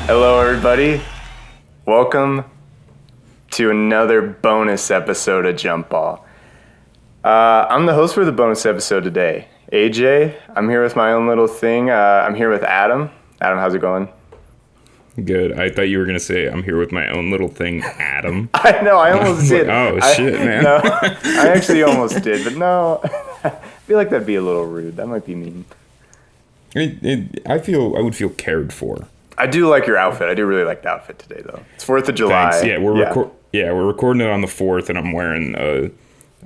Hello, everybody. Welcome to another bonus episode of Jump Ball. I'm the host for the bonus episode today, AJ. I'm here with my own little thing. I'm here with Adam. Adam, how's it going? Good. I thought you were going to say, I'm here with my own little thing, Adam. I know, I almost did. Like, shit, man. No, I actually almost did, but no. I feel like that'd be a little rude. That might be mean. I would feel cared for. I do like your outfit. I do really like the outfit today, though. It's 4th of July. Thanks. Yeah, we're recording it on the 4th, and I'm wearing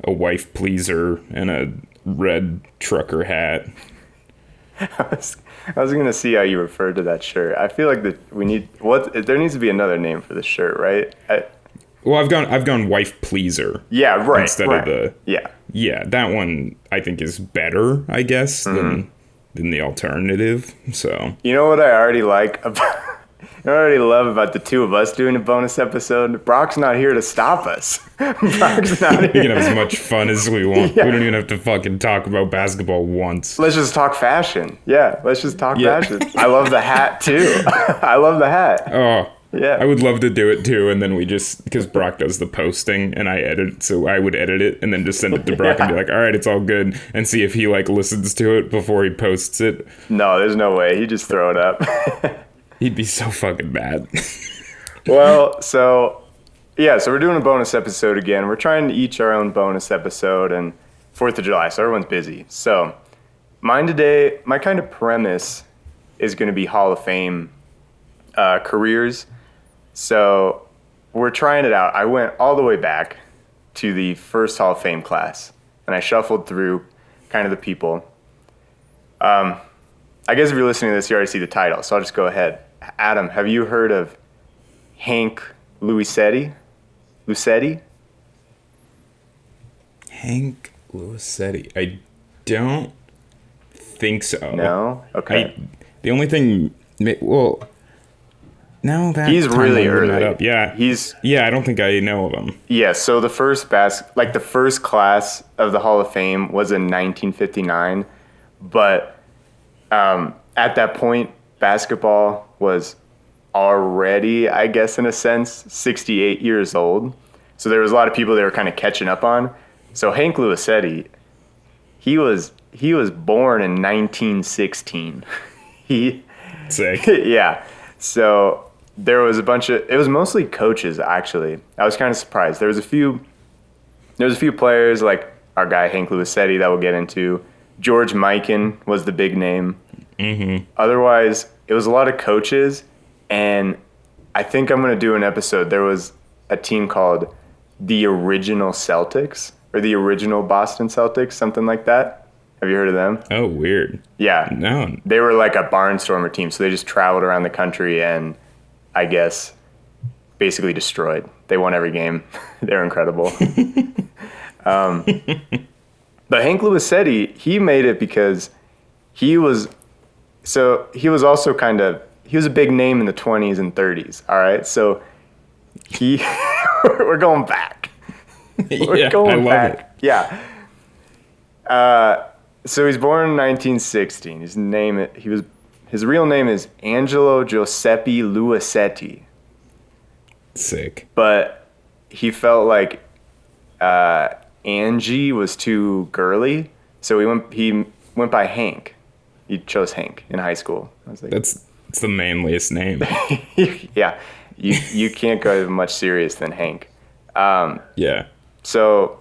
a wife pleaser and a red trucker hat. I was gonna see how you referred to that shirt. I feel like there needs to be another name for the shirt, right? I've gone wife pleaser. Yeah, right. Instead of the yeah, that one I think is better, I guess, than the alternative. So you know what I already like about. I already love about the two of us doing a bonus episode. Brock's not here to stop us. Brock's not here. We can have as much fun as we want. Yeah. We don't even have to fucking talk about basketball once. Let's just talk fashion. Yeah, let's just talk fashion. I love the hat, too. I love the hat. Oh, yeah. I would love to do it, too, and then because Brock does the posting, and I edit, so I would edit it, and then just send it to Brock and be like, all right, it's all good, and see if he, listens to it before he posts it. No, there's no way. He just throw it up. He'd be so fucking bad. Well, so we're doing a bonus episode again. We're trying to each our own bonus episode, and 4th of July, so everyone's busy. So mine today, my kind of premise is going to be Hall of Fame careers. So we're trying it out. I went all the way back to the first Hall of Fame class, and I shuffled through kind of the people. I guess if you're listening to this, you already see the title, so I'll just go ahead. Adam, have you heard of Hank Luisetti? Hank Luisetti. I don't think so. No? Okay. The only thing... Well... No, he's really early. That up. Yeah, I don't think I know of him. Yeah, so the first the first class of the Hall of Fame was in 1959, but at that point, basketball was already, I guess, in a sense, 68 years old. So there was a lot of people they were kind of catching up on. So Hank Luisetti, he was born in 1916. Sick. Yeah. So there was it was mostly coaches, actually. I was kind of surprised. There was a few players like our guy Hank Luisetti that we'll get into. George Mikan was the big name. Mm-hmm. Otherwise, it was a lot of coaches, and I think I'm going to do an episode. There was a team called the Original Celtics, or the Original Boston Celtics, something like that. Have you heard of them? Oh, weird. Yeah. No. They were like a barnstormer team, so they just traveled around the country and, I guess, basically destroyed. They won every game. They're incredible. But Hank Luisetti, he made it because he was also he was a big name in the 20s and 30s, all right? So we're going back. We're going back. It. Yeah. So he's born in 1916. His real name is Angelo Giuseppe Luisetti. Sick. But he felt like Angie was too girly, so he went by Hank. He chose Hank in high school. I was like, it's the manliest name. Yeah, you can't go much serious than Hank. Yeah. So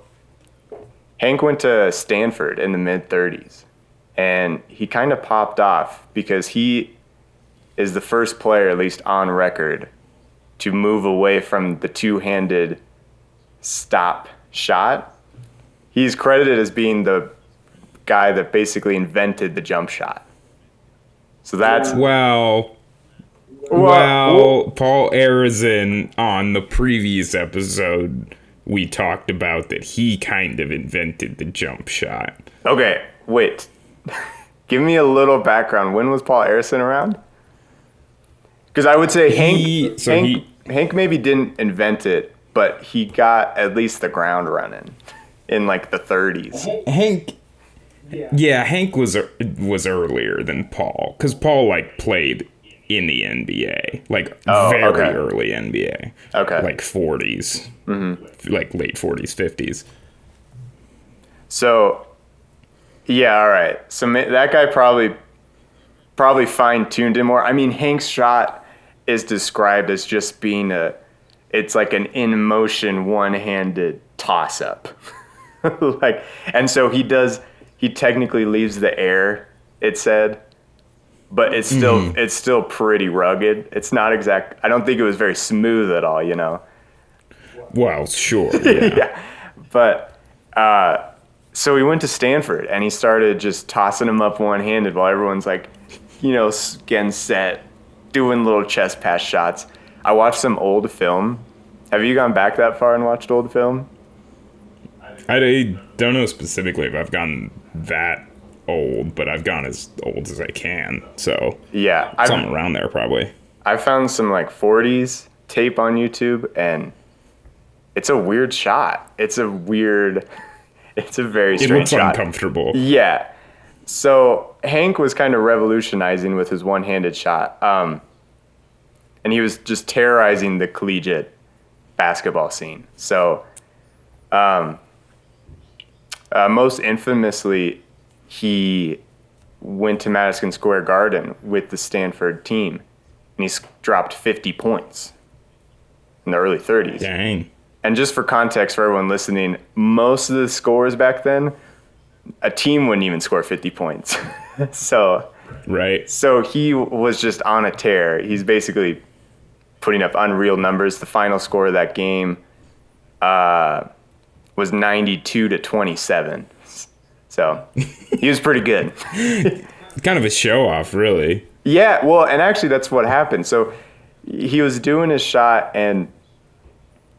Hank went to Stanford in the mid-30s, and he kind of popped off because he is the first player, at least on record, to move away from the two-handed stop shot. He's credited as being the guy that basically invented the jump shot. So that's... Well, Paul Arizin on the previous episode, we talked about that he kind of invented the jump shot. Okay, wait. Give me a little background. When was Paul Arizin around? Because I would say Hank maybe didn't invent it, but he got at least the ground running in like the 30s. Hank was earlier than Paul, because Paul like played in the NBA, like Oh, very okay. early NBA, Okay. like 40s, like late 40s, 50s. So, yeah, all right. So that guy probably fine-tuned it more. I mean, Hank's shot is described as just being it's like an in-motion one-handed toss-up. Like, and so he technically leaves the air, it said, but it's still pretty rugged. It's not I don't think it was very smooth at all, you know. Well, sure, yeah. Yeah. But so he went to Stanford and he started just tossing them up one-handed while everyone's like, you know, getting set, doing little chest pass shots. I watched some old film. Have you gone back that far and watched old film? I don't know specifically if I've gone that old, but I've gone as old as I can. So Yeah, something around there probably. I found some like 40s tape on YouTube, and it's a weird shot. It's a very It strange looks shot. uncomfortable. Yeah. So Hank was kind of revolutionizing with his one-handed shot, and he was just terrorizing the collegiate basketball scene. So, most infamously, he went to Madison Square Garden with the Stanford team, and he dropped 50 points in the early 30s. Dang. And just for context for everyone listening, most of the scores back then, a team wouldn't even score 50 points. Right. So he was just on a tear. He's basically putting up unreal numbers. The final score of that game was 92-27. So he was pretty good. Kind of a show off, really. Yeah, well, and actually that's what happened. So he was doing his shot, and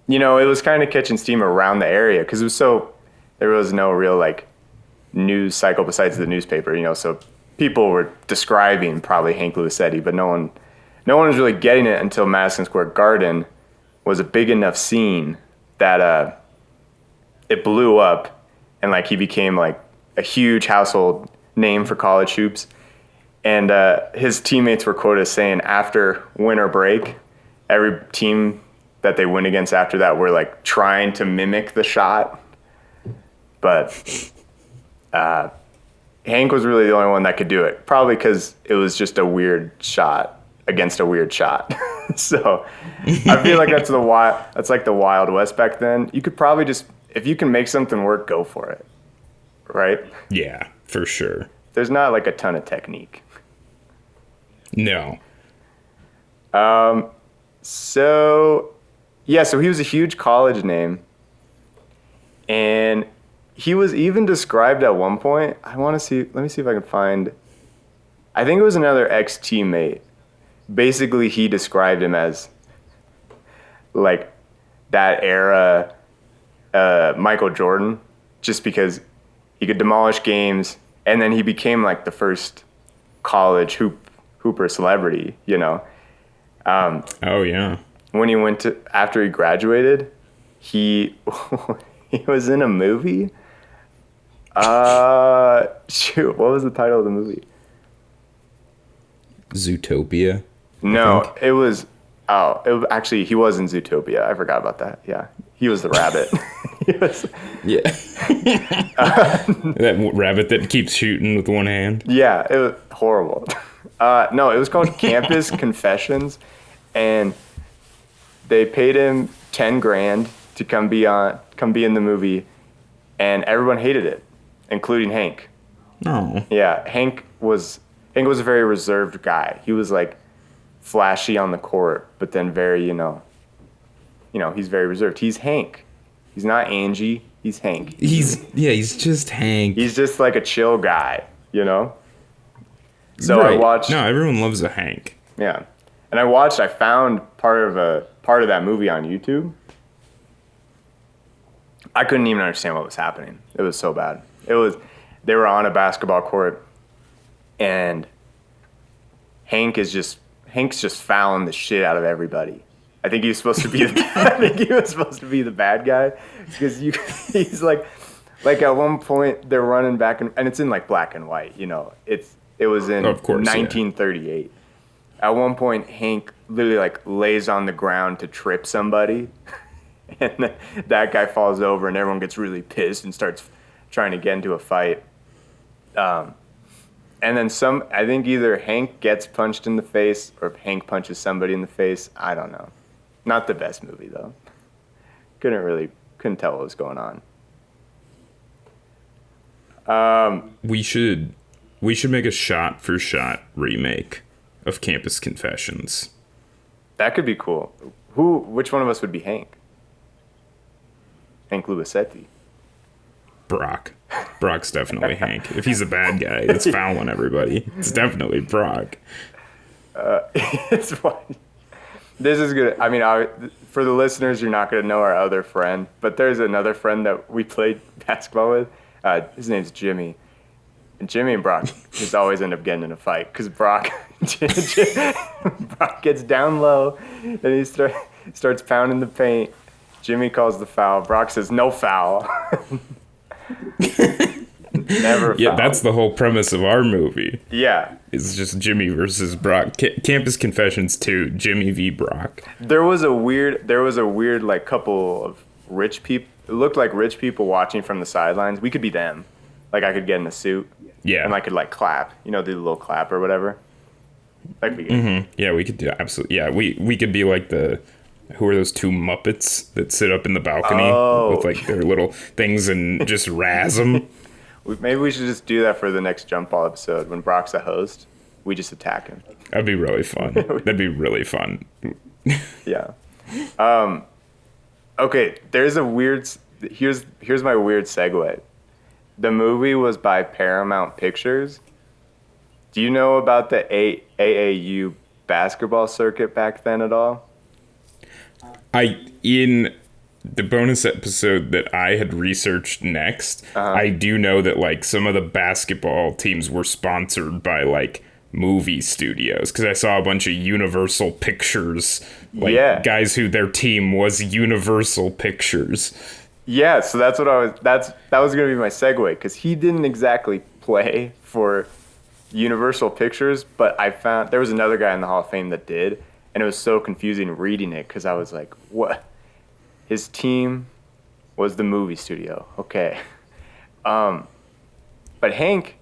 you know, it was kind of catching steam around the area because there was no real like news cycle besides the newspaper, you know, so people were describing probably Hank Luisetti, but no one was really getting it until Madison Square Garden was a big enough scene that it blew up, and like he became like a huge household name for college hoops. And his teammates were quoted as saying after winter break, every team that they win against after that were like trying to mimic the shot. But Hank was really the only one that could do it, probably because it was just a weird shot against a weird shot. So I feel like that's like the Wild West back then. You could probably just, if you can make something work, go for it, right? Yeah, for sure. There's not like a ton of technique. No. So he was a huge college name, and he was even described at one point. Let me see if I can find, I think it was another ex-teammate. Basically, he described him as like that era Michael Jordan, just because he could demolish games, and then he became like the first college hooper celebrity, you know. Oh, yeah. When he after he graduated, he was in a movie. Shoot, what was the title of the movie? Zootopia. No, it was actually, he was in Zootopia. I forgot about that. Yeah, he was the rabbit. Yeah. That rabbit that keeps shooting with one hand. Yeah, it was horrible. No, it was called Campus Confessions, and they paid him $10,000 to come be in the movie, and everyone hated it, including Hank. Oh. Yeah, Hank was a very reserved guy. He was like flashy on the court, but then very, you know, he's very reserved. He's Hank. He's not Angie. He's Hank. He's just Hank. He's just like a chill guy, you know? So right. I watched. No, everyone loves a Hank. Yeah. And I found part of that movie on YouTube. I couldn't even understand what was happening. It was so bad. They were on a basketball court, and Hank's just fouling the shit out of everybody. I think he was supposed to be the bad guy, because he's like at one point they're running back and it's in like black and white, you know. It was in of course, 1938. at one point, Hank literally like lays on the ground to trip somebody, and that guy falls over, and everyone gets really pissed and starts trying to get into a fight. And then I think either Hank gets punched in the face or Hank punches somebody in the face. I don't know. Not the best movie though. Couldn't tell what was going on. We should make a shot-for-shot remake of Campus Confessions. That could be cool. Which one of us would be Hank? Hank Luisetti. Brock's definitely Hank. If he's a bad guy, it's fouling everybody. It's definitely Brock. It's funny. This is good. I mean, for the listeners, you're not going to know our other friend, but there's another friend that we played basketball with. His name's Jimmy. And Jimmy and Brock just always end up getting in a fight because Brock gets down low, and he starts pounding the paint. Jimmy calls the foul. Brock says, no foul. Never foul. Yeah, that's the whole premise of our movie. Yeah. It's just Jimmy versus Brock. Campus Confessions 2, Jimmy v. Brock. There was a weird like couple of rich people. It looked like rich people watching from the sidelines. We could be them. Like I could get in a suit. Yeah. And I could like clap. You know, do the little clap or whatever. Like we could. Mm-hmm. Yeah, we could do absolutely. Yeah, we could be like who are those two Muppets that sit up in the balcony with like their little things and just razz them? Maybe we should just do that for the next Jump Ball episode. When Brock's a host, we just attack him. That'd be really fun. That'd be really fun. Yeah. Okay, here's my weird segue. The movie was by Paramount Pictures. Do you know about the AAU basketball circuit back then at all? In the bonus episode that I had researched next, I do know that like some of the basketball teams were sponsored by like movie studios because I saw a bunch of Universal Pictures, like guys who their team was Universal Pictures. Yeah, so that was gonna be my segue because he didn't exactly play for Universal Pictures, but I found there was another guy in the Hall of Fame that did. And it was so confusing reading it because I was like, what? His team was the movie studio. Okay. But Hank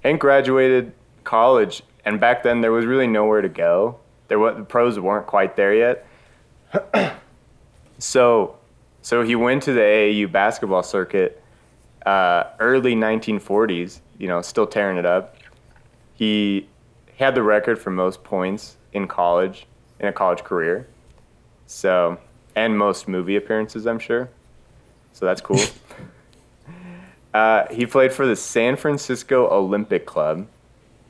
graduated college, and back then there was really nowhere to go. The pros weren't quite there yet. So he went to the AAU basketball circuit early 1940s, still tearing it up. He had the record for most points in a college career. So, and most movie appearances, I'm sure. So that's cool. He played for the San Francisco Olympic Club.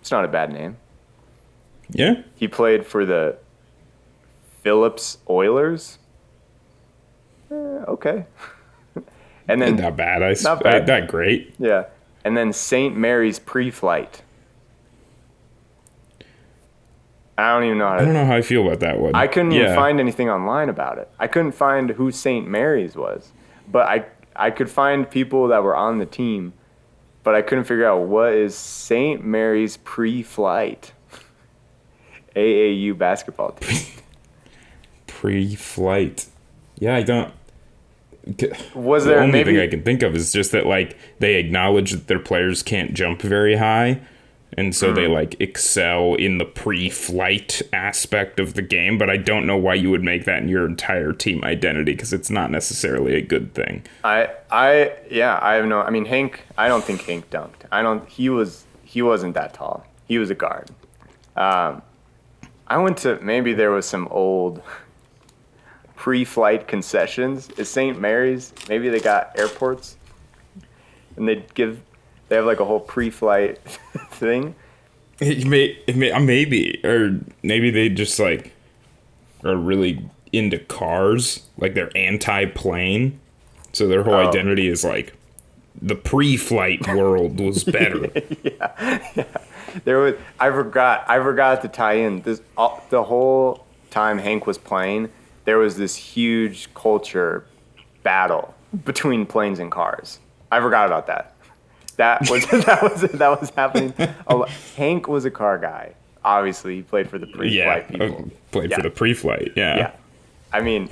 It's not a bad name. Yeah. He played for the Phillips Oilers. Okay. And then not bad. Not bad. Not great. Yeah. And then St. Mary's Pre-Flight. I don't even know I don't know how I feel about that one. I couldn't even find anything online about it. I couldn't find who St. Mary's was. But I could find people that were on the team, but I couldn't figure out what is St. Mary's Pre-Flight AAU basketball team. Pre-Flight. Yeah, I don't. Was the there only maybe thing I can think of is just that like they acknowledge that their players can't jump very high. And so they like excel in the pre-flight aspect of the game, but I don't know why you would make that in your entire team identity because it's not necessarily a good thing. I have no. I mean, Hank. I don't think Hank dunked. He wasn't that tall. He was a guard. I went to maybe there was some old pre-flight concessions. Is St. Mary's? Maybe they got airports, and they have like a whole pre-flight thing. Maybe, or maybe they just like are really into cars, like they're anti-plane, so their whole identity is like the pre-flight world was better. yeah. There was. I forgot to tie in this. The whole time Hank was playing, there was this huge culture battle between planes and cars. I forgot about that. That was happening. Hank was a car guy. Obviously, he played for the pre-flight people. Played for the pre-flight. Yeah. I mean,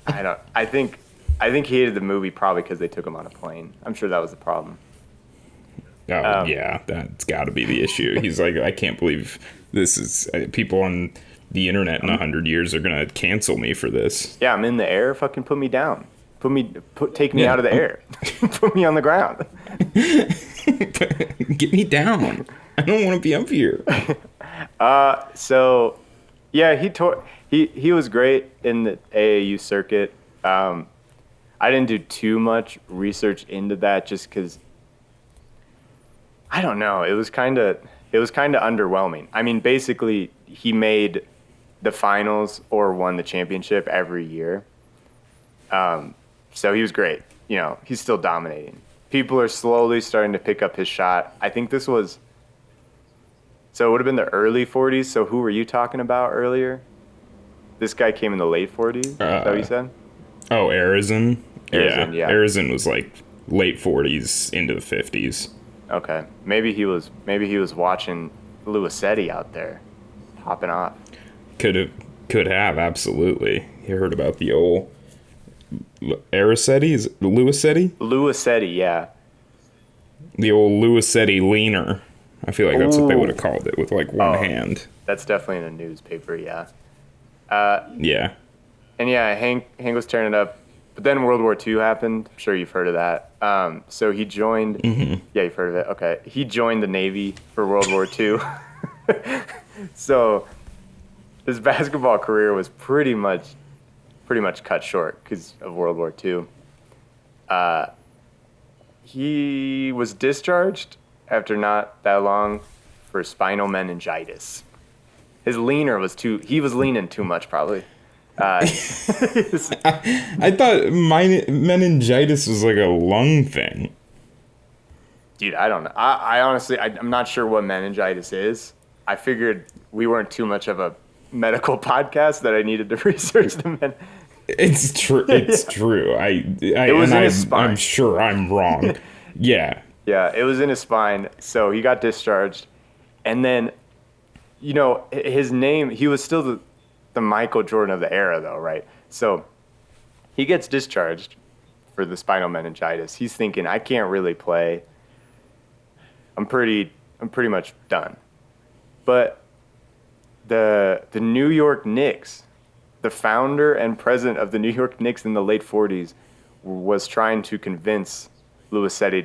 I think he hated the movie probably because they took him on a plane. I'm sure that was the problem. Oh, yeah, that's got to be the issue. He's like, I can't believe this is... people on the internet in 100 years are going to cancel me for this. Yeah, I'm in the air. Fucking put me down. Take me out of the air. Put me on the ground. Get me down. I don't want to be up here. So, yeah, he was great in the AAU circuit. I didn't do too much research into that just because... I don't know. It was kind of underwhelming. I mean, basically, he made the finals or won the championship every year. So he was great. You know, he's still dominating. People are slowly starting to pick up his shot. I think this was... So it would have been the early 40s. So who were you talking about earlier? This guy came in the late 40s? Is that what you said? Oh, Arizon? Yeah. Arizon was like late 40s into the 50s. Okay, maybe he was watching Luisetti out there, hopping off. Could have absolutely. You heard about the old Luisetti? Is it Luisetti? Luisetti, yeah. The old Luisetti leaner. I feel like that's what they would have called it with like one hand. That's definitely in a newspaper, yeah. Yeah. And yeah, Hank was tearing it up. But then World War II happened. I'm sure you've heard of that. So he joined... Mm-hmm. Yeah, you've heard of it. Okay. He joined the Navy for World War II. So his basketball career was pretty much cut short because of World War II. He was discharged after not that long for spinal meningitis. His leaner was he was leaning too much probably. I thought meningitis was like a lung thing. Dude, I don't know. I honestly, I'm not sure what meningitis is. I figured we weren't too much of a medical podcast that I needed to research the It's true. It's true. It was in his spine. I'm sure I'm wrong. Yeah. Yeah, it was in his spine. So he got discharged. And then, you know, his name, he was still the Michael Jordan of the era, though, right? So he gets discharged for the spinal meningitis. He's thinking, I can't really play. I'm pretty much done. But the New York Knicks, the founder and president of the New York Knicks in the late 40s, was trying to convince Luisetti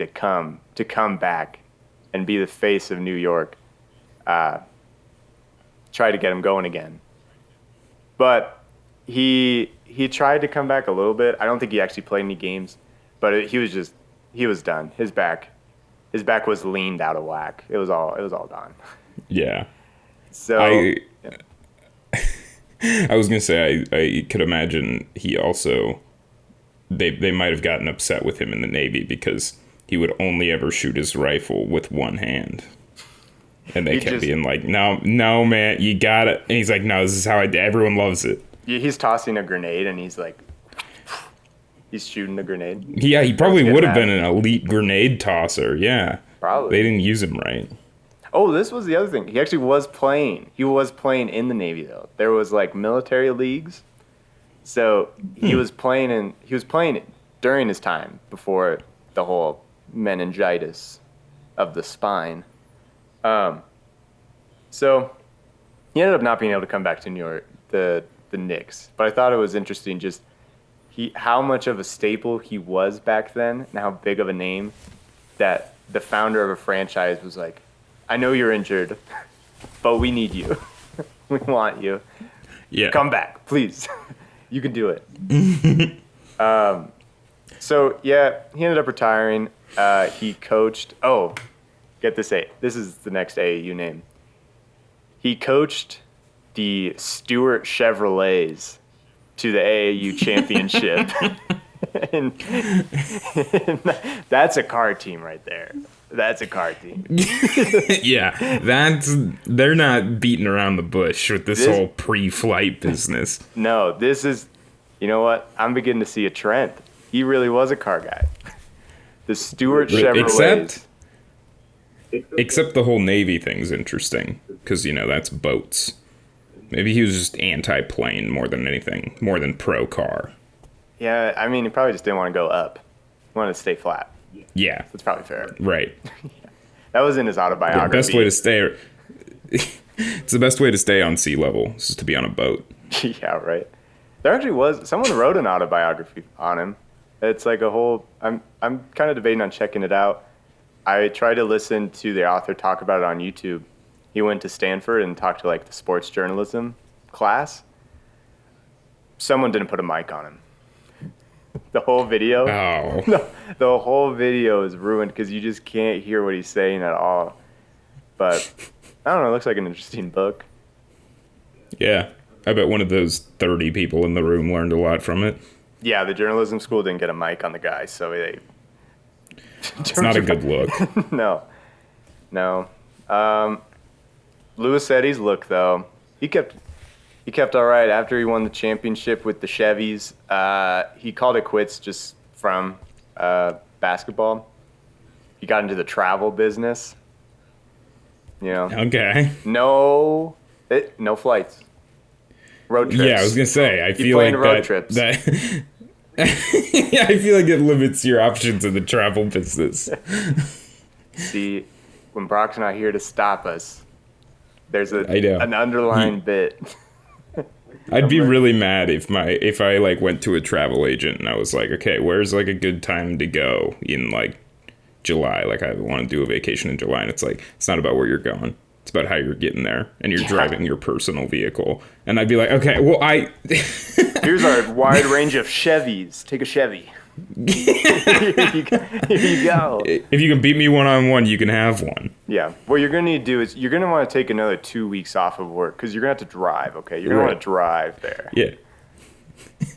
to come back and be the face of New York. Try to get him going again. But he tried to come back a little bit. I don't think he actually played any games, but he was done. His back was leaned out of whack. It was all done. Yeah. So I was gonna say I could imagine he also they might have gotten upset with him in the Navy because he would only ever shoot his rifle with one hand. And they kept being like, no, man, you got it. And he's like, no, this is how everyone loves it. He's tossing a grenade, and he's like, he's shooting the grenade. Yeah, he probably would have been an elite grenade tosser. Yeah, probably. They didn't use him right. Oh, this was the other thing. He actually was playing. He was playing in the Navy though. There was like military leagues, so he was playing during his time before the whole meningitis of the spine. So he ended up not being able to come back to New York, the Knicks. But I thought it was interesting just how much of a staple he was back then and how big of a name that the founder of a franchise was like, I know you're injured, but we need you. We want you. Yeah. Come back, please. You can do it. So, yeah, he ended up retiring. He coached. Oh, get this. This is the next AAU name. He coached the Stewart Chevrolets to the AAU championship. and that's a car team right there. That's a car team. Yeah, they're not beating around the bush with this whole pre-flight business. No, this is, you know what? I'm beginning to see a trend. He really was a car guy. The Stewart Chevrolets. Except the whole Navy thing's interesting, because, that's boats. Maybe he was just anti-plane more than anything, more than pro-car. Yeah, I mean, he probably just didn't want to go up. He wanted to stay flat. Yeah. That's probably fair. Right. That was in his autobiography. The best way to stay... It's the best way to stay on sea level, is just to be on a boat. Yeah, right. There actually was... Someone wrote an autobiography on him. It's like a whole... I'm kind of debating on checking it out. I tried to listen to the author talk about it on YouTube. He went to Stanford and talked to, like, the sports journalism class. Someone didn't put a mic on him. The whole video... Oh. The whole video is ruined because you just can't hear what he's saying at all. But, I don't know, it looks like an interesting book. Yeah. I bet one of those 30 people in the room learned a lot from it. Yeah, the journalism school didn't get a mic on the guy, so they... It's not a good look. No. Luisetti's look, though, he kept all right after he won the championship with the Chevys. He called it quits just from basketball. He got into the travel business. Okay. No flights. Road trips. Yeah, I was gonna say. I feel like road trips. That yeah, I feel like it limits your options in the travel business. See, when Brock's not here to stop us, there's I know. an underlying bit. I'd be really mad if I like went to a travel agent and I was like, okay, where's like a good time to go in like July? Like I want to do a vacation in July, and it's like it's not about where you're going. It's about how you're getting there, and you're driving your personal vehicle. And I'd be like, okay, well, here's our wide range of Chevys. Take a Chevy. Here you go. If you can beat me one-on-one, you can have one. Yeah. What you're going to need to do is you're going to want to take another 2 weeks off of work because you're going to have to drive, okay? You're going to want to drive there. Yeah.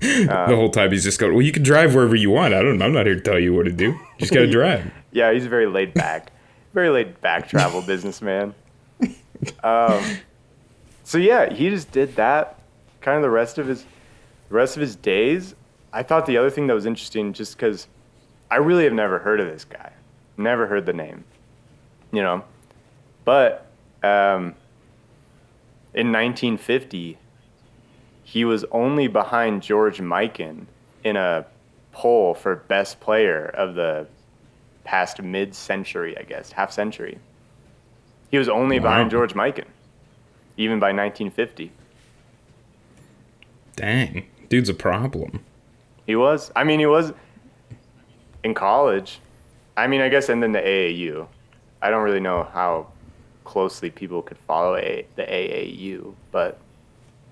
The whole time he's just going, well, you can drive wherever you want. I'm not here to tell you what to do. You just got to drive. Yeah, he's very laid back. Very laid back travel businessman. So yeah, he just did that kind of the rest of his days. I thought the other thing that was interesting, just because I really have never heard of this guy, never heard the name, but in 1950 he was only behind George Mikan in a poll for best player of the past mid-century, I guess, half century. He was only behind George Mikan, even by 1950. Dang, dude's a problem. He was. I mean, he was in college. I mean, I guess, and then the AAU. I don't really know how closely people could follow the AAU, but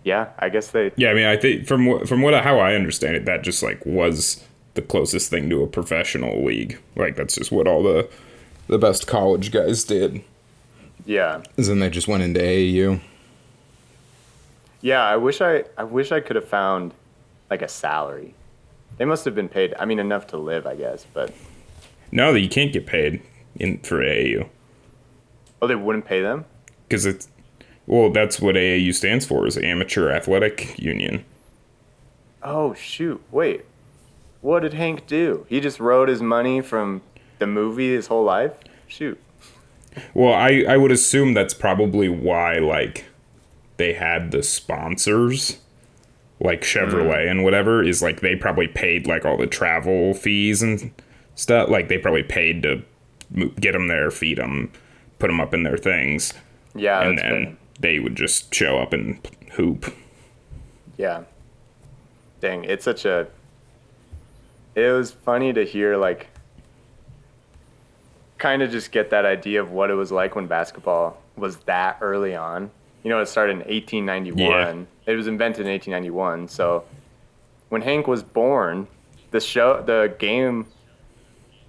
yeah, I guess they. Yeah, I mean, I think from how I understand it, that just like was the closest thing to a professional league. Like that's just what all the best college guys did. Yeah. And then they just went into AAU. Yeah, I wish I could have found like a salary. They must have been paid. I mean, enough to live, I guess, but. No, you can't get paid for AAU. Oh, they wouldn't pay them? Because that's what AAU stands for, is Amateur Athletic Union. Oh, shoot. Wait. What did Hank do? He just wrote his money from the movie his whole life? Shoot. Well, I would assume that's probably why, like, they had the sponsors, like Chevrolet and whatever, is, like, they probably paid, like, all the travel fees and stuff. Like, they probably paid to get them there, feed them, put them up in their things. Yeah, and then they would just show up and hoop. Yeah. Dang, it's such a... It was funny to hear, like... kind of just get that idea of what it was like when basketball was that early on. It started in 1891. Yeah. It was invented in 1891. So when Hank was born, the game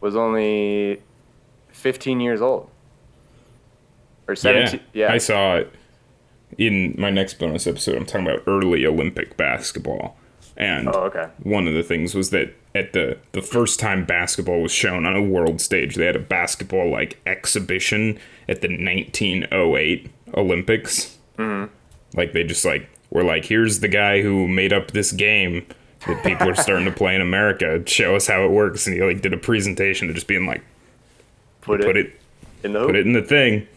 was only 15 years old. Or 17. Yeah. I saw it in my next bonus episode. I'm talking about early Olympic basketball. And one of the things was that at the first time basketball was shown on a world stage, they had a basketball like exhibition at the 1908 Olympics. Mm-hmm. Like they just like were like, here's the guy who made up this game that people are starting to play in America. Show us how it works. And he like did a presentation of just being like, put it In the put hoop. it in the thing.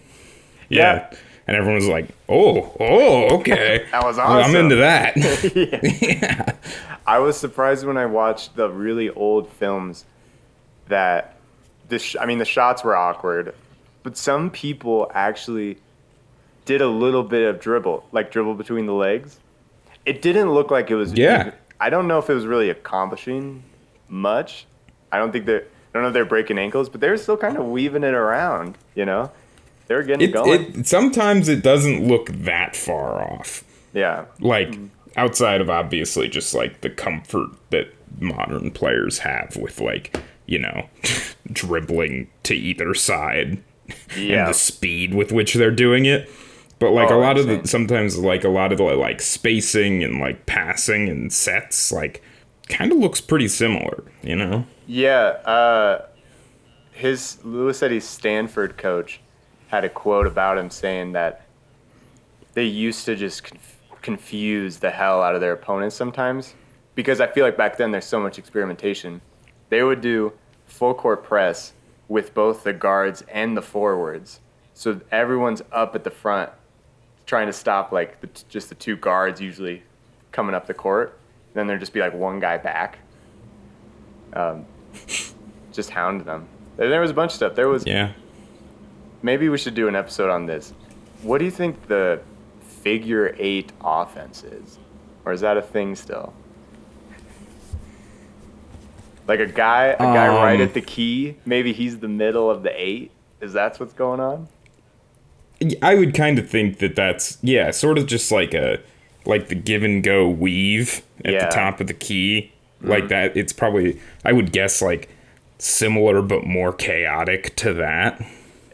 Yeah. And everyone was like, oh, okay. That was Well, I'm awesome. into that. Yeah. I was surprised when I watched the really old films that the shots were awkward, but some people actually did a little bit of dribble, like dribble between the legs. It didn't look like it was. Yeah. I don't know if it was really accomplishing much. I don't know if they're breaking ankles, but they were still kind of weaving it around. You know, they were getting going. Sometimes it doesn't look that far off. Yeah. Like, outside of obviously just like the comfort that modern players have with, like, you know, dribbling to either side and the speed with which they're doing it. But like sometimes like a lot of the like spacing and like passing and sets like kind of looks pretty similar, you know? Yeah. His Luisetti's Stanford coach had a quote about him saying that they used to just confuse the hell out of their opponents sometimes, because I feel like back then there's so much experimentation. They would do full court press with both the guards and the forwards, so everyone's up at the front trying to stop like just the two guards usually coming up the court. And then there'd just be like one guy back, just hounding them. There was a bunch of stuff. Maybe we should do an episode on this. What do you think the figure 8 offense is? Or is that a thing still? Like a guy right at the key, maybe he's the middle of the 8? Is that what's going on? I would kind of think that's, sort of just like the give and go weave at the top of the key. Like that. It's probably, I would guess, like similar but more chaotic to that.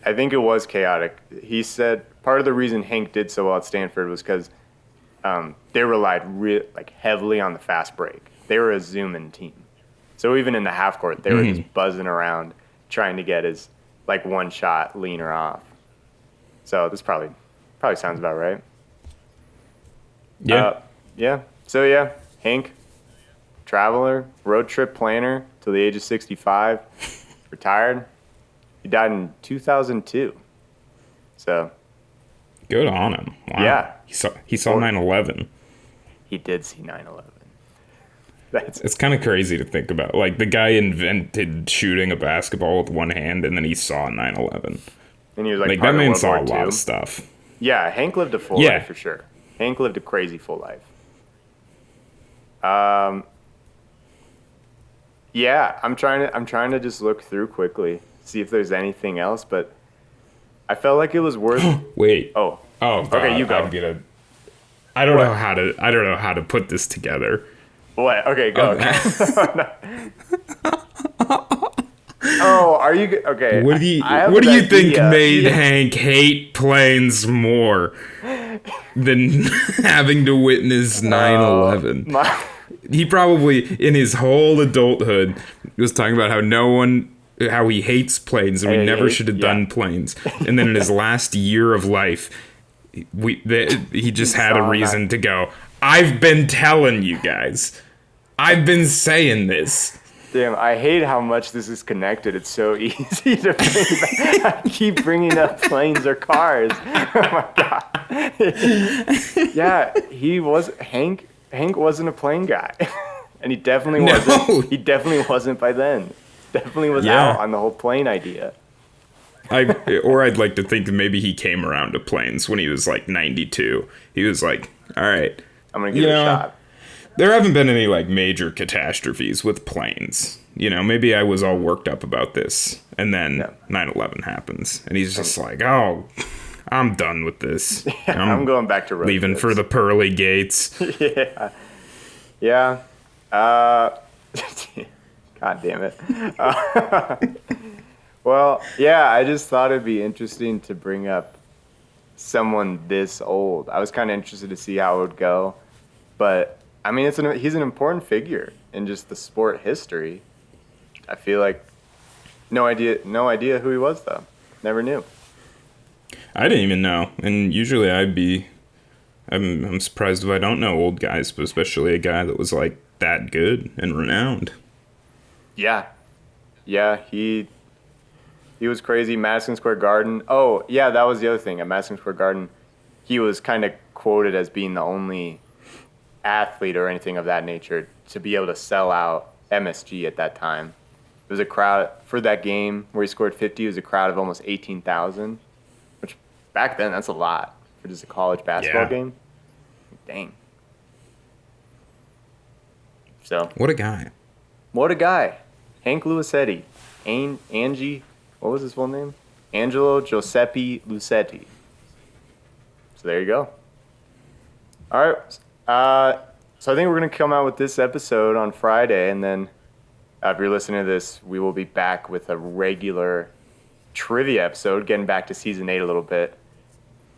I think it was chaotic. He said part of the reason Hank did so well at Stanford was because they relied heavily on the fast break. They were a zoom-in team. So even in the half court, they were just buzzing around trying to get his like one shot leaner off. So this probably sounds about right. Yeah. So Hank, traveler, road trip planner till the age of 65, retired. He died in 2002. So good on him. Wow. Yeah. He saw 9/11. He did see 9/11. It's kind of crazy to think about. Like, the guy invented shooting a basketball with one hand, and then he saw 9/11. And he was like that man saw War a lot II. of stuff. Yeah, Hank lived a full life for sure. Hank lived a crazy full life. Yeah, I'm trying to just look through quickly, see if there's anything else, but I felt like it was worth. Wait. Oh. God, Okay, you go. I don't know how to put this together. What? Okay, go. Oh, are you okay? What do you think made Hank hate planes more than having to witness 9/11? He probably, in his whole adulthood, was talking about how he hates planes and we never should have done planes. And then in his last year of life, he just had a reason to go, I've been telling you guys. I've been saying this. Damn, I hate how much this is connected. It's so easy to bring back. I keep bringing up planes or cars. Oh my god. Yeah, Hank wasn't a plane guy. And he definitely wasn't. He definitely wasn't by then. Definitely was out on the whole plane idea. I'd like to think that maybe he came around to planes when he was like 92. He was like, all right, I'm going to give it a shot. There haven't been any like major catastrophes with planes. You know, maybe I was all worked up about this. And then 9/11 happens. And he's just like, oh, I'm done with this. I'm going back to road leaving trips. for the pearly gates. Yeah. God damn it. Well, yeah, I just thought it'd be interesting to bring up someone this old. I was kind of interested to see how it would go. But, I mean, he's an important figure in just the sport history. I feel like no idea who he was, though. Never knew. I didn't even know. And usually I'm surprised if I don't know old guys, but especially a guy that was, like, that good and renowned. Yeah. Yeah, he He was crazy. Madison Square Garden. Oh, yeah, that was the other thing. At Madison Square Garden, he was kind of quoted as being the only athlete or anything of that nature to be able to sell out MSG at that time. It was a crowd for that game where he scored 50. It was a crowd of almost 18,000, which back then that's a lot for just a college basketball game. Dang. So What a guy. what a guy, Hank Luisetti, Angie. What was his full name? Angelo Giuseppe Luisetti. So there you go. All right. So I think we're going to come out with this episode on Friday, and then if you're listening to this, we will be back with a regular trivia episode, getting back to season 8 a little bit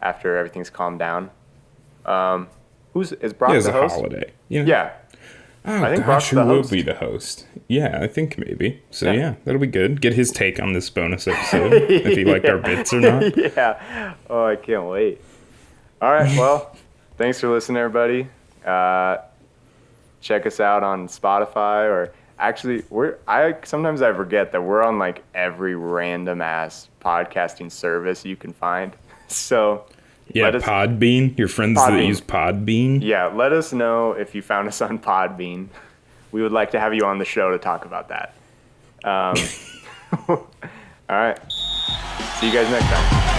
after everything's calmed down. Is Brock It's the a host? holiday. You know? Yeah. Oh, I think gosh, Brock's who the will host. be the host? Yeah, I think maybe. So, Yeah. yeah, that'll be good. Get his take on this bonus episode, if he liked our bits or not. Yeah. Oh, I can't wait. All right. Well, thanks for listening, everybody. Check us out on Spotify, or actually, sometimes I forget that we're on like every random ass podcasting service you can find. So Yeah, Podbean. Your friends that use Podbean. Yeah, let us know if you found us on Podbean. We would like to have you on the show to talk about that. All right. See you guys next time.